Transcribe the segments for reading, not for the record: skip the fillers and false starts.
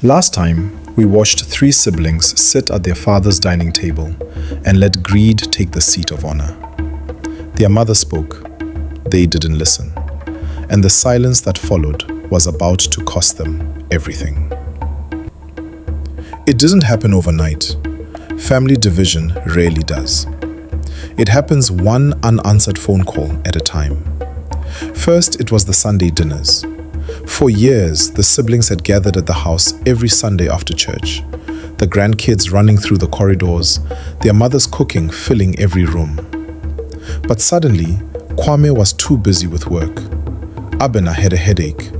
Last time, we watched three siblings sit at their father's dining table and let greed take the seat of honor. Their mother spoke. They didn't listen. And the silence that followed was about to cost them everything. It didn't happen overnight. Family division rarely does. It happens one unanswered phone call at a time. First, it was the Sunday dinners. For years, the siblings had gathered at the house every Sunday after church. The grandkids running through the corridors, their mothers cooking, filling every room. But suddenly, Kwame was too busy with work. Abena had a headache.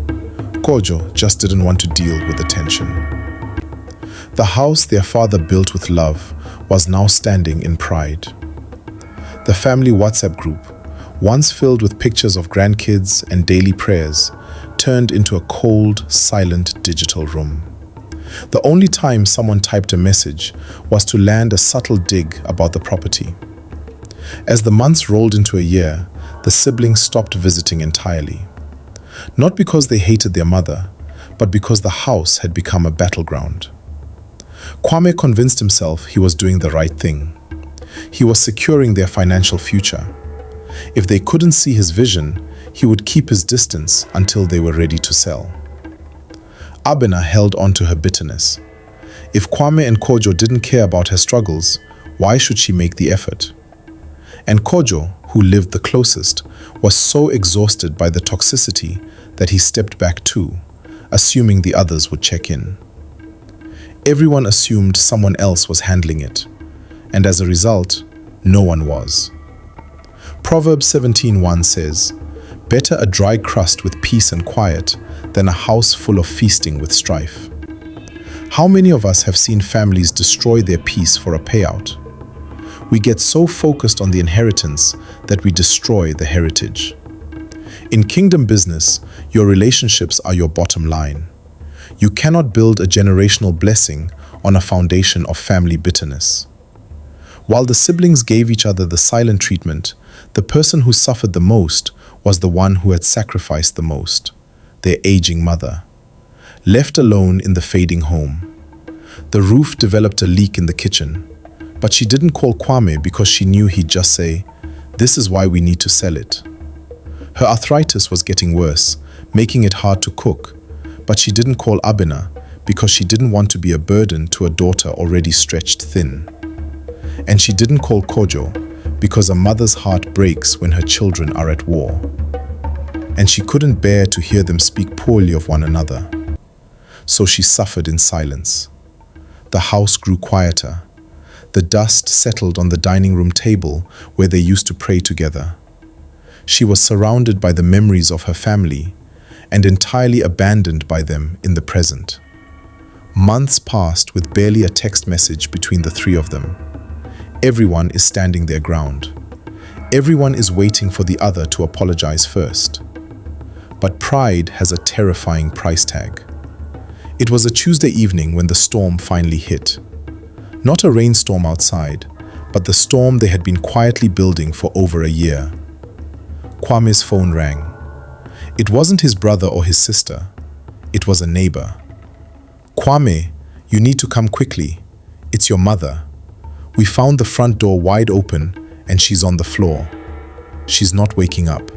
Kojo just didn't want to deal with the tension. The house their father built with love was now standing in pride. The family WhatsApp group, once filled with pictures of grandkids and daily prayers, turned into a cold, silent digital room. The only time someone typed a message was to land a subtle dig about the property. As the months rolled into a year, the siblings stopped visiting entirely. Not because they hated their mother, but because the house had become a battleground. Kwame convinced himself he was doing the right thing. He was securing their financial future. If they couldn't see his vision, he would keep his distance until they were ready to sell. Abena held on to her bitterness. If Kwame and Kojo didn't care about her struggles, why should she make the effort? And Kojo, who lived the closest, was so exhausted by the toxicity that he stepped back too, assuming the others would check in. Everyone assumed someone else was handling it, and as a result, no one was. Proverbs 17:1 says, "Better a dry crust with peace and quiet than a house full of feasting with strife." How many of us have seen families destroy their peace for a payout? We get so focused on the inheritance that we destroy the heritage. In kingdom business, your relationships are your bottom line. You cannot build a generational blessing on a foundation of family bitterness. While the siblings gave each other the silent treatment, the person who suffered the most was the one who had sacrificed the most, their aging mother. Left alone in the fading home. The roof developed a leak in the kitchen, but she didn't call Kwame because she knew he'd just say, "This is why we need to sell it." Her arthritis was getting worse, making it hard to cook, but she didn't call Abena because she didn't want to be a burden to a daughter already stretched thin. And she didn't call Kojo because a mother's heart breaks when her children are at war. And she couldn't bear to hear them speak poorly of one another. So she suffered in silence. The house grew quieter. The dust settled on the dining room table where they used to pray together. She was surrounded by the memories of her family and entirely abandoned by them in the present. Months passed with barely a text message between the three of them. Everyone is standing their ground. Everyone is waiting for the other to apologize first. But pride has a terrifying price tag. It was a Tuesday evening when the storm finally hit. Not a rainstorm outside, but the storm they had been quietly building for over a year. Kwame's phone rang. It wasn't his brother or his sister. It was a neighbor. "Kwame, you need to come quickly. It's your mother. We found the front door wide open and she's on the floor. She's not waking up."